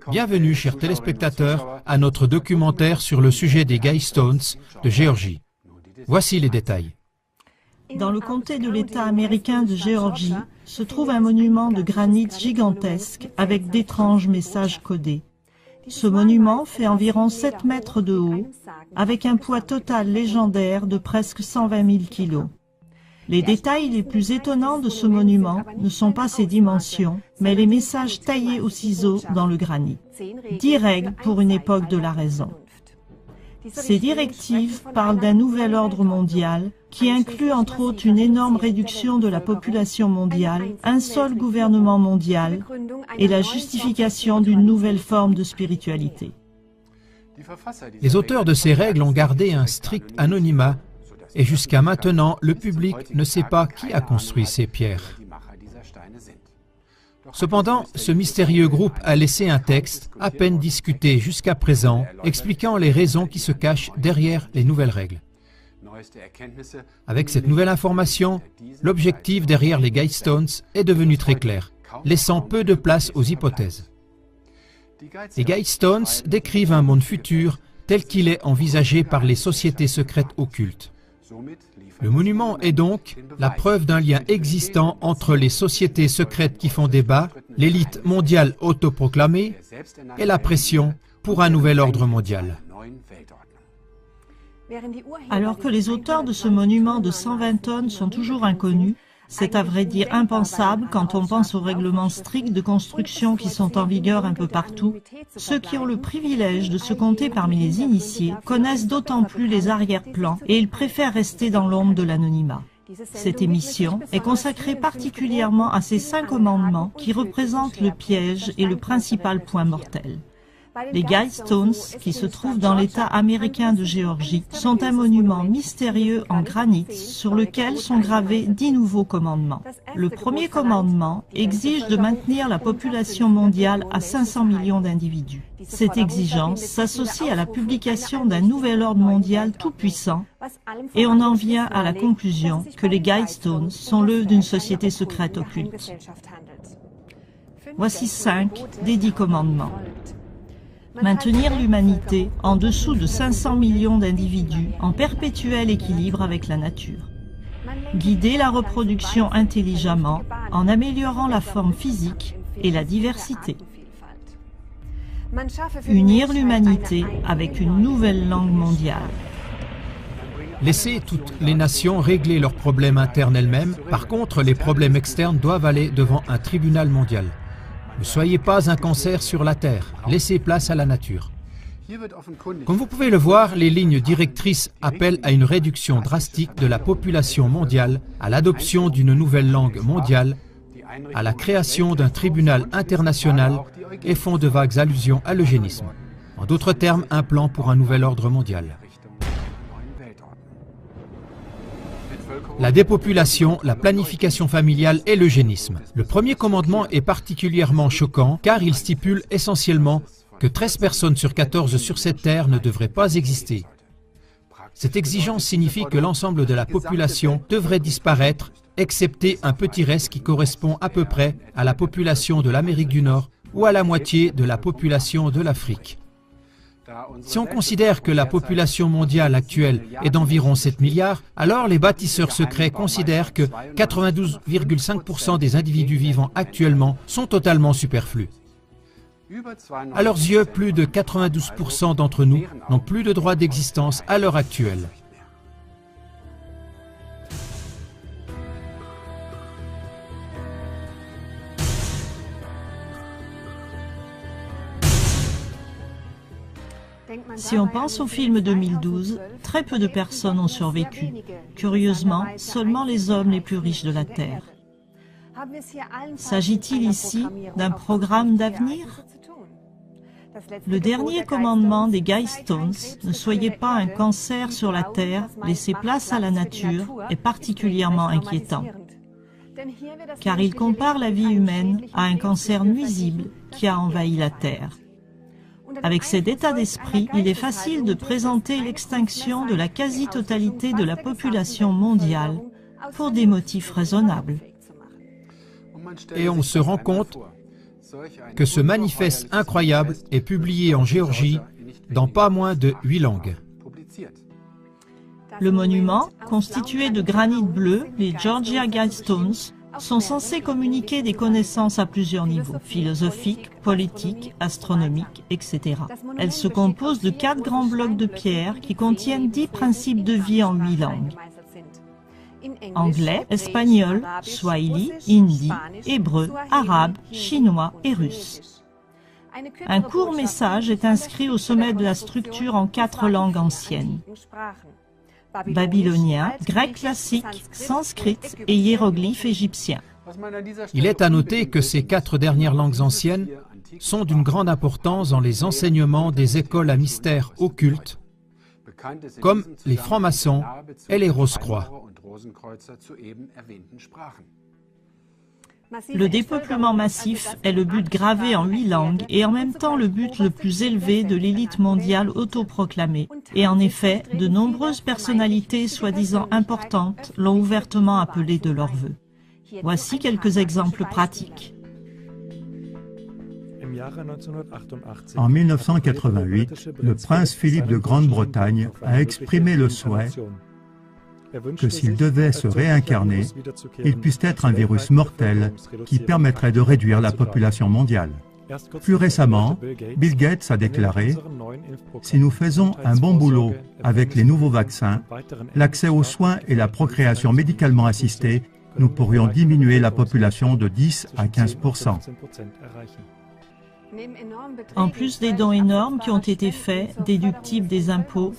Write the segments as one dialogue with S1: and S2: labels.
S1: Bienvenue, chers téléspectateurs, à notre documentaire sur le sujet des Guy Stones de Géorgie. Voici les détails.
S2: Dans le comté de l'État américain de Géorgie se trouve un monument de granit gigantesque avec d'étranges messages codés. Ce monument fait environ 7 mètres de haut, avec un poids total légendaire de presque 120 000 kilos. Les détails les plus étonnants de ce monument ne sont pas ses dimensions, mais les messages taillés au ciseau dans le granit. 10 règles pour une époque de la raison. Ces directives parlent d'un nouvel ordre mondial qui inclut entre autres une énorme réduction de la population mondiale, un seul gouvernement mondial et la justification d'une nouvelle forme de spiritualité.
S1: Les auteurs de ces règles ont gardé un strict anonymat et jusqu'à maintenant, le public ne sait pas qui a construit ces pierres. Cependant, ce mystérieux groupe a laissé un texte, à peine discuté jusqu'à présent, expliquant les raisons qui se cachent derrière les nouvelles règles. Avec cette nouvelle information, l'objectif derrière les Guy Stones est devenu très clair, laissant peu de place aux hypothèses. Les Guy Stones décrivent un monde futur tel qu'il est envisagé par les sociétés secrètes occultes. Le monument est donc la preuve d'un lien existant entre les sociétés secrètes qui font débat, l'élite mondiale autoproclamée et la pression pour un nouvel ordre mondial.
S2: Alors que les auteurs de ce monument de 120 tonnes sont toujours inconnus, c'est à vrai dire impensable quand on pense aux règlements stricts de construction qui sont en vigueur un peu partout. Ceux qui ont le privilège de se compter parmi les initiés connaissent d'autant plus les arrière-plans et ils préfèrent rester dans l'ombre de l'anonymat. Cette émission est consacrée particulièrement à ces 5 commandements qui représentent le piège et le principal point mortel. Les Guy Stones, qui se trouvent dans l'État américain de Géorgie, sont un monument mystérieux en granit sur lequel sont gravés 10 nouveaux commandements. Le premier commandement exige de maintenir la population mondiale à 500 millions d'individus. Cette exigence s'associe à la publication d'un nouvel ordre mondial tout-puissant et on en vient à la conclusion que les Guy Stones sont l'œuvre d'une société secrète occulte. Voici 5 des 10 commandements. Maintenir l'humanité en dessous de 500 millions d'individus en perpétuel équilibre avec la nature. Guider la reproduction intelligemment en améliorant la forme physique et la diversité. Unir l'humanité avec une nouvelle langue mondiale.
S1: Laisser toutes les nations régler leurs problèmes internes elles-mêmes. Par contre, les problèmes externes doivent aller devant un tribunal mondial. Ne soyez pas un cancer sur la Terre, laissez place à la nature. Comme vous pouvez le voir, les lignes directrices appellent à une réduction drastique de la population mondiale, à l'adoption d'une nouvelle langue mondiale, à la création d'un tribunal international et font de vagues allusions à l'eugénisme. En d'autres termes, un plan pour un nouvel ordre mondial. La dépopulation, la planification familiale et l'eugénisme. Le premier commandement est particulièrement choquant car il stipule essentiellement que 13 personnes sur 14 sur cette terre ne devraient pas exister. Cette exigence signifie que l'ensemble de la population devrait disparaître, excepté un petit reste qui correspond à peu près à la population de l'Amérique du Nord ou à la moitié de la population de l'Afrique. Si on considère que la population mondiale actuelle est d'environ 7 milliards, alors les bâtisseurs secrets considèrent que 92,5% des individus vivants actuellement sont totalement superflus. À leurs yeux, plus de 92% d'entre nous n'ont plus de droit d'existence à l'heure actuelle.
S2: Si on pense au film 2012, très peu de personnes ont survécu. Curieusement, seulement les hommes les plus riches de la Terre. S'agit-il ici d'un programme d'avenir? Le dernier commandement des Guy Stones, ne soyez pas un cancer sur la Terre, laissez place à la nature, est particulièrement inquiétant. Car il compare la vie humaine à un cancer nuisible qui a envahi la Terre. Avec cet état d'esprit, il est facile de présenter l'extinction de la quasi-totalité de la population mondiale pour des motifs raisonnables.
S1: Et on se rend compte que ce manifeste incroyable est publié en Géorgie dans pas moins de 8 langues.
S2: Le monument, constitué de granit bleu, les Georgia Guidestones, sont censés communiquer des connaissances à plusieurs niveaux, philosophiques, politiques, astronomiques, etc. Elles se composent de 4 grands blocs de pierre qui contiennent 10 principes de vie en 8 langues. Anglais, espagnol, swahili, hindi, hébreu, arabe, chinois et russe. Un court message est inscrit au sommet de la structure en 4 langues anciennes: babylonien, grec classique, sanskrit et hiéroglyphe égyptien.
S1: Il est à noter que ces 4 dernières langues anciennes sont d'une grande importance dans les enseignements des écoles à mystère occulte, comme les francs-maçons et les Rose-Croix.
S2: Le dépeuplement massif est le but gravé en 8 langues et en même temps le but le plus élevé de l'élite mondiale autoproclamée. Et en effet, de nombreuses personnalités soi-disant importantes l'ont ouvertement appelé de leur vœu. Voici quelques exemples pratiques.
S3: En 1988, le prince Philippe de Grande-Bretagne a exprimé le souhait que s'il devait se réincarner, il puisse être un virus mortel qui permettrait de réduire la population mondiale. Plus récemment, Bill Gates a déclaré « Si nous faisons un bon boulot avec les nouveaux vaccins, l'accès aux soins et la procréation médicalement assistée, nous pourrions diminuer la population de 10 à 15%. »
S2: En plus des dons énormes qui ont été faits, déductibles des impôts,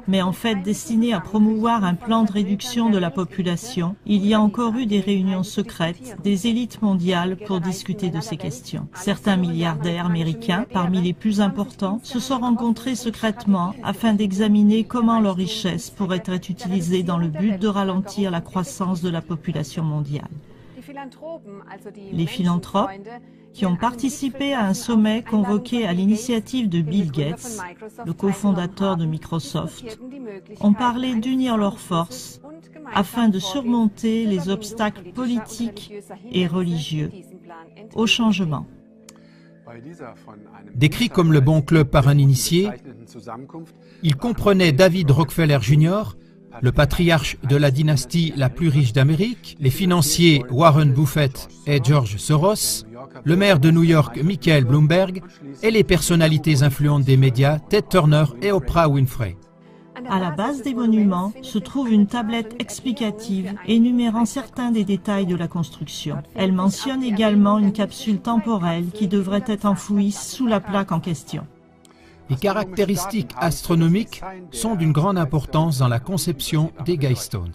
S2: mais en fait destinés à promouvoir un plan de réduction de la population, il y a encore eu des réunions secrètes des élites mondiales pour discuter de ces questions. Certains milliardaires américains, parmi les plus importants, se sont rencontrés secrètement afin d'examiner comment leurs richesses pourraient être utilisées dans le but de ralentir la croissance de la population mondiale. Les philanthropes, qui ont participé à un sommet convoqué à l'initiative de Bill Gates, le cofondateur de Microsoft, ont parlé d'unir leurs forces afin de surmonter les obstacles politiques et religieux au changement.
S1: Décrit comme le bon club par un initié, il comprenait David Rockefeller Jr., le patriarche de la dynastie la plus riche d'Amérique, les financiers Warren Buffett et George Soros, le maire de New York Michael Bloomberg et les personnalités influentes des médias Ted Turner et Oprah Winfrey.
S2: À la base des monuments se trouve une tablette explicative énumérant certains des détails de la construction. Elle mentionne également une capsule temporelle qui devrait être enfouie sous la plaque en question.
S1: Les caractéristiques astronomiques sont d'une grande importance dans la conception des Guidestones.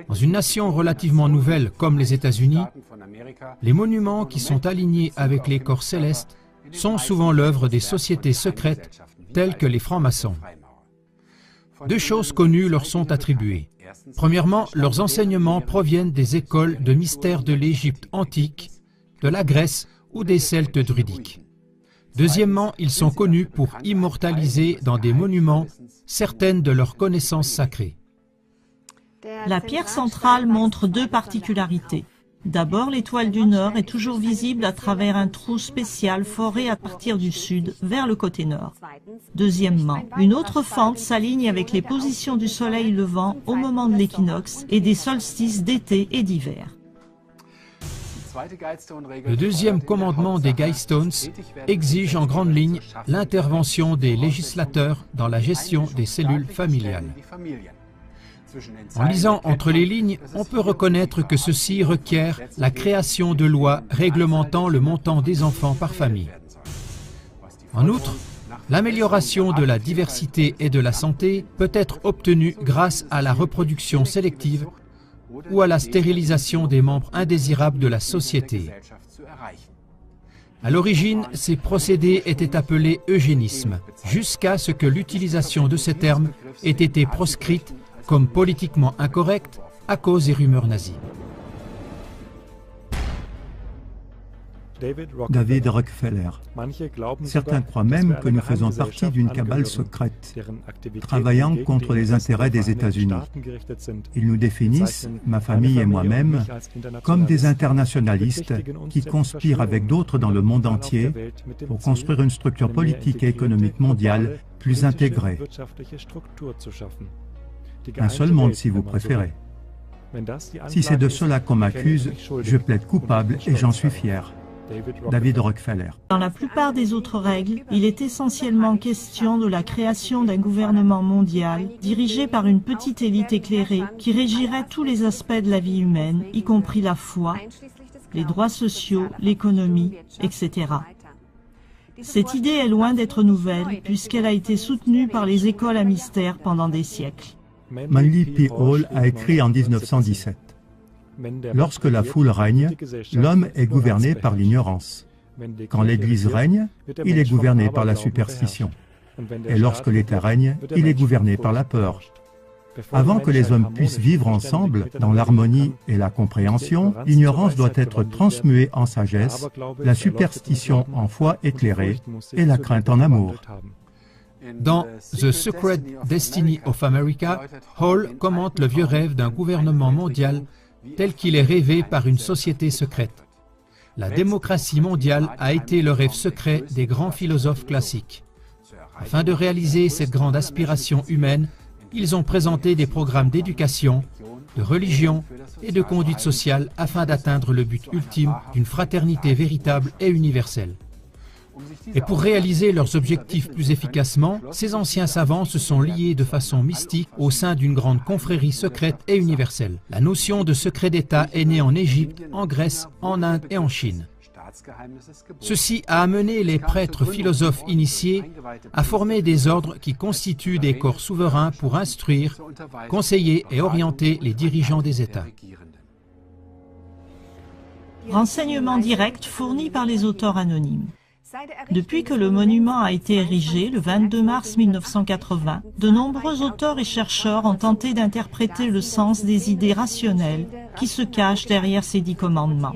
S1: Dans une nation relativement nouvelle comme les États-Unis, les monuments qui sont alignés avec les corps célestes sont souvent l'œuvre des sociétés secrètes telles que les francs-maçons. 2 choses connues leur sont attribuées. Premièrement, leurs enseignements proviennent des écoles de mystères de l'Égypte antique, de la Grèce ou des Celtes druidiques. Deuxièmement, ils sont connus pour immortaliser dans des monuments certaines de leurs connaissances sacrées.
S2: La pierre centrale montre 2 particularités. D'abord, l'étoile du Nord est toujours visible à travers un trou spécial foré à partir du sud vers le côté nord. Deuxièmement, une autre fente s'aligne avec les positions du soleil levant au moment de l'équinoxe et des solstices d'été et d'hiver.
S1: Le 2e commandement des Guidestones exige en grande ligne l'intervention des législateurs dans la gestion des cellules familiales. En lisant entre les lignes, on peut reconnaître que ceci requiert la création de lois réglementant le montant des enfants par famille. En outre, l'amélioration de la diversité et de la santé peut être obtenue grâce à la reproduction sélective ou à la stérilisation des membres indésirables de la société. À l'origine, ces procédés étaient appelés eugénisme, jusqu'à ce que l'utilisation de ces termes ait été proscrite comme politiquement incorrecte à cause des rumeurs nazies.
S3: David Rockefeller. Certains croient même que nous faisons partie d'une cabale secrète, travaillant contre les intérêts des États-Unis. Ils nous définissent, ma famille et moi-même, comme des internationalistes qui conspirent avec d'autres dans le monde entier pour construire une structure politique et économique mondiale plus intégrée. Un seul monde, si vous préférez. Si c'est de cela qu'on m'accuse, je plaide coupable et j'en suis fier. David Rockefeller.
S2: Dans la plupart des autres règles, il est essentiellement question de la création d'un gouvernement mondial dirigé par une petite élite éclairée qui régirait tous les aspects de la vie humaine, y compris la foi, les droits sociaux, l'économie, etc. Cette idée est loin d'être nouvelle puisqu'elle a été soutenue par les écoles à mystère pendant des siècles.
S3: Manly P. Hall a écrit en 1917. Lorsque la foule règne, l'homme est gouverné par l'ignorance. Quand l'Église règne, il est gouverné par la superstition. Et lorsque l'État règne, il est gouverné par la peur. Avant que les hommes puissent vivre ensemble dans l'harmonie et la compréhension, l'ignorance doit être transmuée en sagesse, la superstition en foi éclairée et la crainte en amour.
S1: Dans The Secret Destiny of America, Hall commente le vieux rêve d'un gouvernement mondial tel qu'il est rêvé par une société secrète. La démocratie mondiale a été le rêve secret des grands philosophes classiques. Afin de réaliser cette grande aspiration humaine, ils ont présenté des programmes d'éducation, de religion et de conduite sociale afin d'atteindre le but ultime d'une fraternité véritable et universelle. Et pour réaliser leurs objectifs plus efficacement, ces anciens savants se sont liés de façon mystique au sein d'une grande confrérie secrète et universelle. La notion de secret d'État est née en Égypte, en Grèce, en Inde et en Chine. Ceci a amené les prêtres philosophes initiés à former des ordres qui constituent des corps souverains pour instruire, conseiller et orienter les dirigeants des États.
S2: Renseignements directs fournis par les auteurs anonymes. Depuis que le monument a été érigé, le 22 mars 1980, de nombreux auteurs et chercheurs ont tenté d'interpréter le sens des idées rationnelles qui se cachent derrière ces 10 commandements.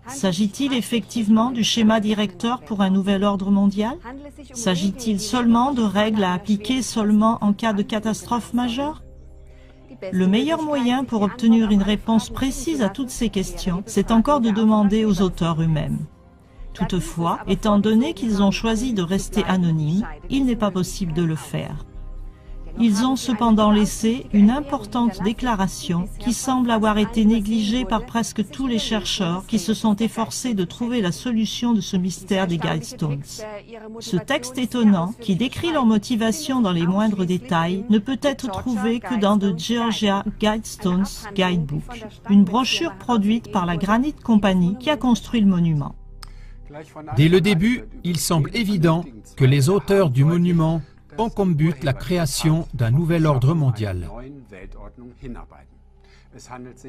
S2: S'agit-il effectivement du schéma directeur pour un nouvel ordre mondial? S'agit-il seulement de règles à appliquer seulement en cas de catastrophe majeure? Le meilleur moyen pour obtenir une réponse précise à toutes ces questions, c'est encore de demander aux auteurs eux-mêmes. Toutefois, étant donné qu'ils ont choisi de rester anonymes, il n'est pas possible de le faire. Ils ont cependant laissé une importante déclaration qui semble avoir été négligée par presque tous les chercheurs qui se sont efforcés de trouver la solution de ce mystère des Guidestones. Ce texte étonnant, qui décrit leur motivation dans les moindres détails, ne peut être trouvé que dans The Georgia Guidestones Guidebook, une brochure produite par la Granite Company qui a construit le monument.
S1: Dès le début, il semble évident que les auteurs du monument ont comme but la création d'un nouvel ordre mondial.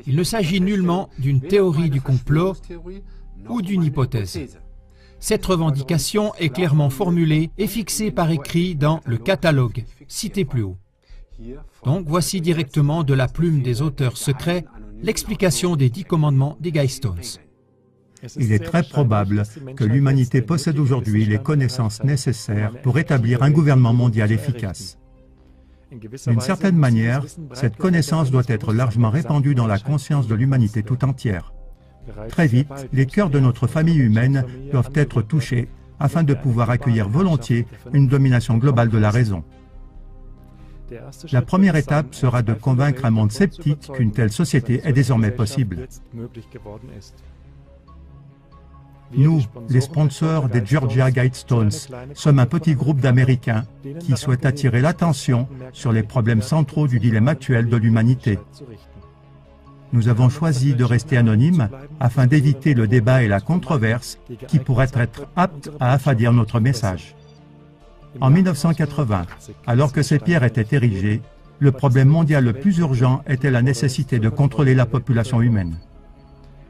S1: Il ne s'agit nullement d'une théorie du complot ou d'une hypothèse. Cette revendication est clairement formulée et fixée par écrit dans le catalogue, cité plus haut. Donc voici directement de la plume des auteurs secrets l'explication des 10 commandements des Guidestones.
S3: Il est très probable que l'humanité possède aujourd'hui les connaissances nécessaires pour établir un gouvernement mondial efficace. D'une certaine manière, cette connaissance doit être largement répandue dans la conscience de l'humanité tout entière. Très vite, les cœurs de notre famille humaine doivent être touchés afin de pouvoir accueillir volontiers une domination globale de la raison. La première étape sera de convaincre un monde sceptique qu'une telle société est désormais possible. Nous, les sponsors des Georgia Guidestones, sommes un petit groupe d'Américains qui souhaitent attirer l'attention sur les problèmes centraux du dilemme actuel de l'humanité. Nous avons choisi de rester anonymes afin d'éviter le débat et la controverse qui pourraient être aptes à affadir notre message. En 1980, alors que ces pierres étaient érigées, le problème mondial le plus urgent était la nécessité de contrôler la population humaine.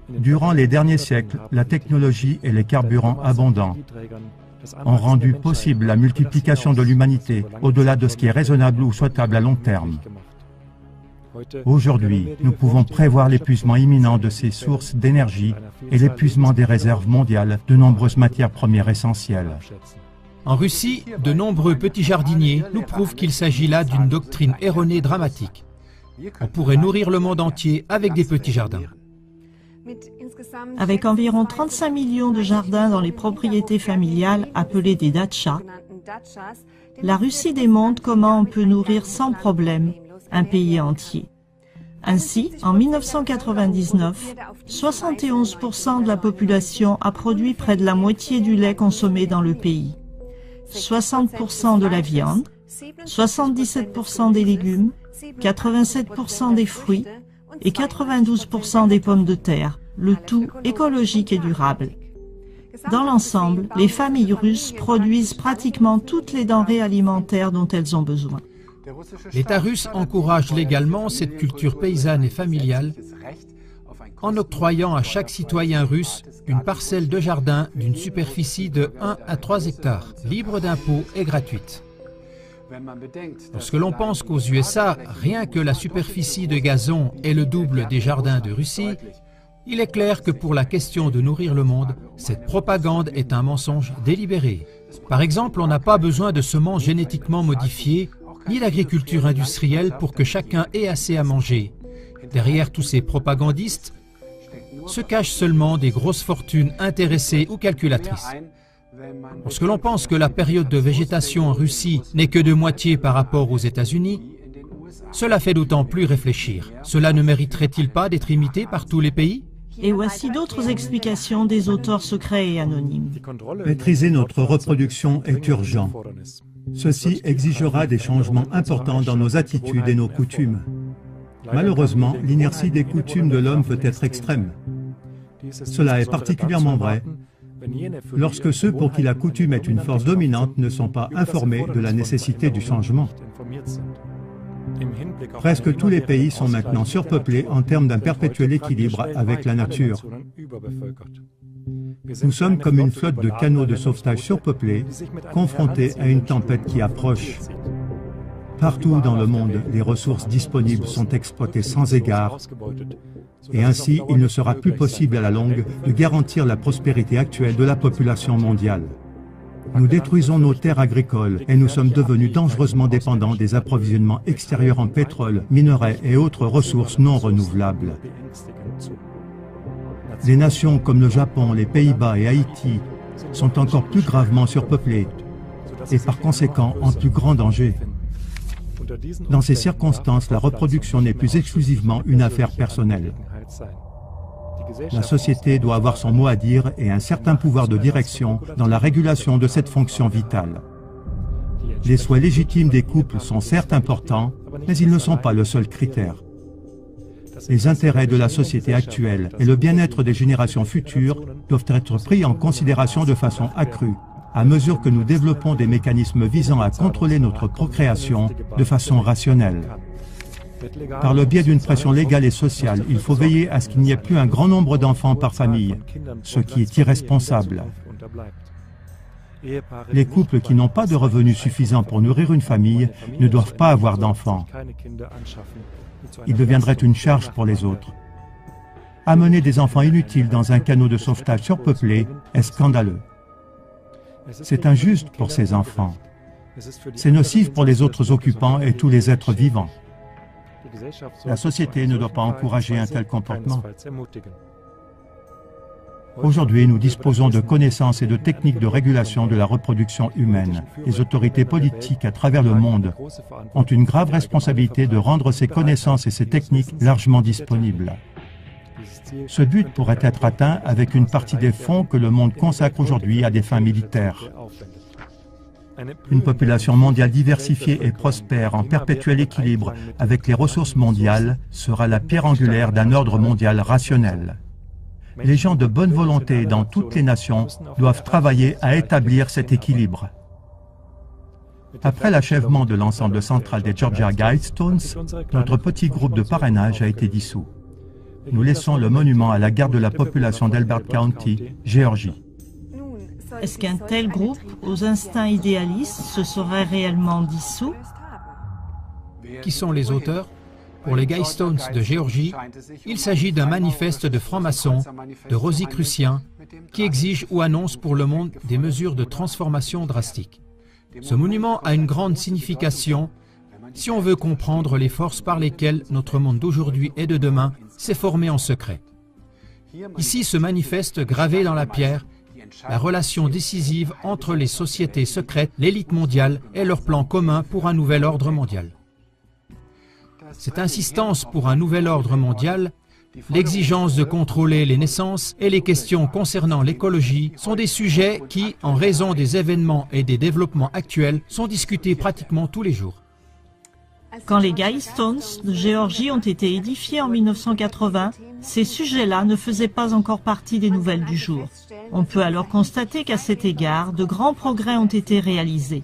S3: Durant les derniers siècles, la technologie et les carburants abondants ont rendu possible la multiplication de l'humanité au-delà de ce qui est raisonnable ou souhaitable à long terme. Aujourd'hui, nous pouvons prévoir l'épuisement imminent de ces sources d'énergie et l'épuisement des réserves mondiales de nombreuses matières premières essentielles.
S1: En Russie, de nombreux petits jardiniers nous prouvent qu'il s'agit là d'une doctrine erronée dramatique. On pourrait nourrir le monde entier avec des petits jardins.
S2: Avec environ 35 millions de jardins dans les propriétés familiales appelées des datchas, la Russie démontre comment on peut nourrir sans problème un pays entier. Ainsi, en 1999, 71% de la population a produit près de la moitié du lait consommé dans le pays, 60% de la viande, 77% des légumes, 87% des fruits et 92% des pommes de terre, le tout écologique et durable. Dans l'ensemble, les familles russes produisent pratiquement toutes les denrées alimentaires dont elles ont besoin.
S1: L'État russe encourage légalement cette culture paysanne et familiale en octroyant à chaque citoyen russe une parcelle de jardin d'une superficie de 1 à 3 hectares, libre d'impôts et gratuite. Lorsque l'on pense qu'aux USA, rien que la superficie de gazon est le double des jardins de Russie, il est clair que pour la question de nourrir le monde, cette propagande est un mensonge délibéré. Par exemple, on n'a pas besoin de semences génétiquement modifiées, ni d'agriculture industrielle pour que chacun ait assez à manger. Derrière tous ces propagandistes se cachent seulement des grosses fortunes intéressées ou calculatrices. Lorsque l'on pense que la période de végétation en Russie n'est que de moitié par rapport aux États-Unis, cela fait d'autant plus réfléchir. Cela ne mériterait-il pas d'être imité par tous les pays ?
S2: Et voici d'autres explications des auteurs secrets et anonymes.
S3: Maîtriser notre reproduction est urgent. Ceci exigera des changements importants dans nos attitudes et nos coutumes. Malheureusement, l'inertie des coutumes de l'homme peut être extrême. Cela est particulièrement vrai lorsque ceux pour qui la coutume est une force dominante ne sont pas informés de la nécessité du changement. Presque tous les pays sont maintenant surpeuplés en termes d'un perpétuel équilibre avec la nature. Nous sommes comme une flotte de canots de sauvetage surpeuplés, confrontés à une tempête qui approche. Partout dans le monde, les ressources disponibles sont exploitées sans égard, et ainsi il ne sera plus possible à la longue de garantir la prospérité actuelle de la population mondiale. Nous détruisons nos terres agricoles et nous sommes devenus dangereusement dépendants des approvisionnements extérieurs en pétrole, minerais et autres ressources non renouvelables. Des nations comme le Japon, les Pays-Bas et Haïti sont encore plus gravement surpeuplées et par conséquent en plus grand danger. Dans ces circonstances, la reproduction n'est plus exclusivement une affaire personnelle. La société doit avoir son mot à dire et un certain pouvoir de direction dans la régulation de cette fonction vitale. Les souhaits légitimes des couples sont certes importants, mais ils ne sont pas le seul critère. Les intérêts de la société actuelle et le bien-être des générations futures doivent être pris en considération de façon accrue, à mesure que nous développons des mécanismes visant à contrôler notre procréation de façon rationnelle. Par le biais d'une pression légale et sociale, il faut veiller à ce qu'il n'y ait plus un grand nombre d'enfants par famille, ce qui est irresponsable. Les couples qui n'ont pas de revenus suffisants pour nourrir une famille ne doivent pas avoir d'enfants. Ils deviendraient une charge pour les autres. Amener des enfants inutiles dans un canot de sauvetage surpeuplé est scandaleux. C'est injuste pour ces enfants. C'est nocif pour les autres occupants et tous les êtres vivants. La société ne doit pas encourager un tel comportement. Aujourd'hui, nous disposons de connaissances et de techniques de régulation de la reproduction humaine. Les autorités politiques à travers le monde ont une grave responsabilité de rendre ces connaissances et ces techniques largement disponibles. Ce but pourrait être atteint avec une partie des fonds que le monde consacre aujourd'hui à des fins militaires. Une population mondiale diversifiée et prospère en perpétuel équilibre avec les ressources mondiales sera la pierre angulaire d'un ordre mondial rationnel. Les gens de bonne volonté dans toutes les nations doivent travailler à établir cet équilibre. Après l'achèvement de l'ensemble central des Georgia Guidestones, notre petit groupe de parrainage a été dissous. Nous laissons le monument à la garde de la population d'Elbert County, Géorgie.
S2: Est-ce qu'un tel groupe, aux instincts idéalistes, se serait réellement dissous?
S1: Qui sont les auteurs? Pour les Guidestones de Géorgie, il s'agit d'un manifeste de francs-maçons, de Rosicruciens, qui exige ou annonce pour le monde des mesures de transformation drastiques. Ce monument a une grande signification si on veut comprendre les forces par lesquelles notre monde d'aujourd'hui et de demain s'est formé en secret. Ici se manifeste gravé dans la pierre la relation décisive entre les sociétés secrètes, l'élite mondiale et leur plan commun pour un nouvel ordre mondial. Cette insistance pour un nouvel ordre mondial, l'exigence de contrôler les naissances et les questions concernant l'écologie sont des sujets qui, en raison des événements et des développements actuels, sont discutés pratiquement tous les jours.
S2: Quand les Guidestones de Géorgie ont été édifiés en 1980, ces sujets-là ne faisaient pas encore partie des nouvelles du jour. On peut alors constater qu'à cet égard, de grands progrès ont été réalisés.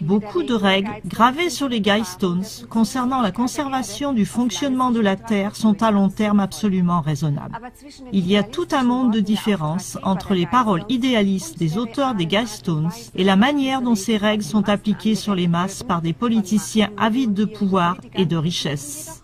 S2: Beaucoup de règles gravées sur les Guidestones concernant la conservation du fonctionnement de la Terre sont à long terme absolument raisonnables. Il y a tout un monde de différences entre les paroles idéalistes des auteurs des Guidestones et la manière dont ces règles sont appliquées sur les masses par des politiciens avides de pouvoir et de richesse.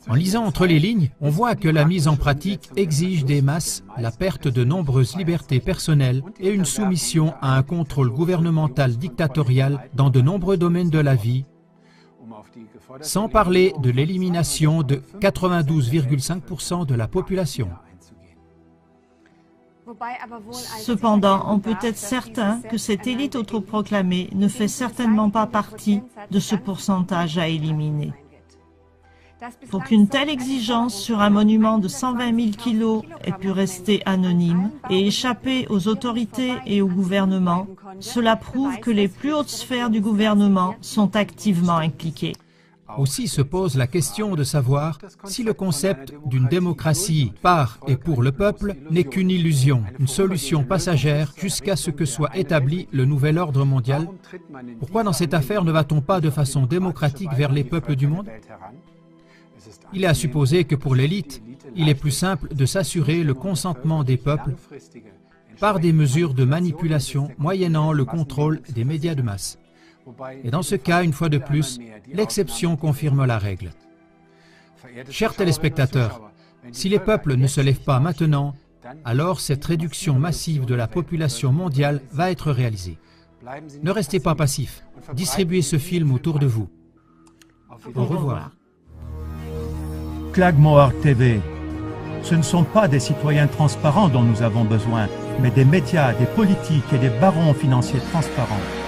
S1: En lisant entre les lignes, on voit que la mise en pratique exige des masses la perte de nombreuses libertés personnelles et une soumission à un contrôle gouvernemental dictatorial dans de nombreux domaines de la vie, sans parler de l'élimination de 92,5% de la population.
S2: Cependant, on peut être certain que cette élite autoproclamée ne fait certainement pas partie de ce pourcentage à éliminer. Pour qu'une telle exigence sur un monument de 120 000 kilos ait pu rester anonyme et échapper aux autorités et au gouvernement, cela prouve que les plus hautes sphères du gouvernement sont activement impliquées.
S1: Aussi se pose la question de savoir si le concept d'une démocratie par et pour le peuple n'est qu'une illusion, une solution passagère jusqu'à ce que soit établi le nouvel ordre mondial. Pourquoi dans cette affaire ne va-t-on pas de façon démocratique vers les peuples du monde ? Il est à supposer que pour l'élite, il est plus simple de s'assurer le consentement des peuples par des mesures de manipulation moyennant le contrôle des médias de masse. Et dans ce cas, une fois de plus, l'exception confirme la règle. Chers téléspectateurs, si les peuples ne se lèvent pas maintenant, alors cette réduction massive de la population mondiale va être réalisée. Ne restez pas passifs, distribuez ce film autour de vous. Au revoir.
S3: Klagmoar TV. Ce ne sont pas des citoyens transparents dont nous avons besoin, mais des médias, des politiques et des barons financiers transparents.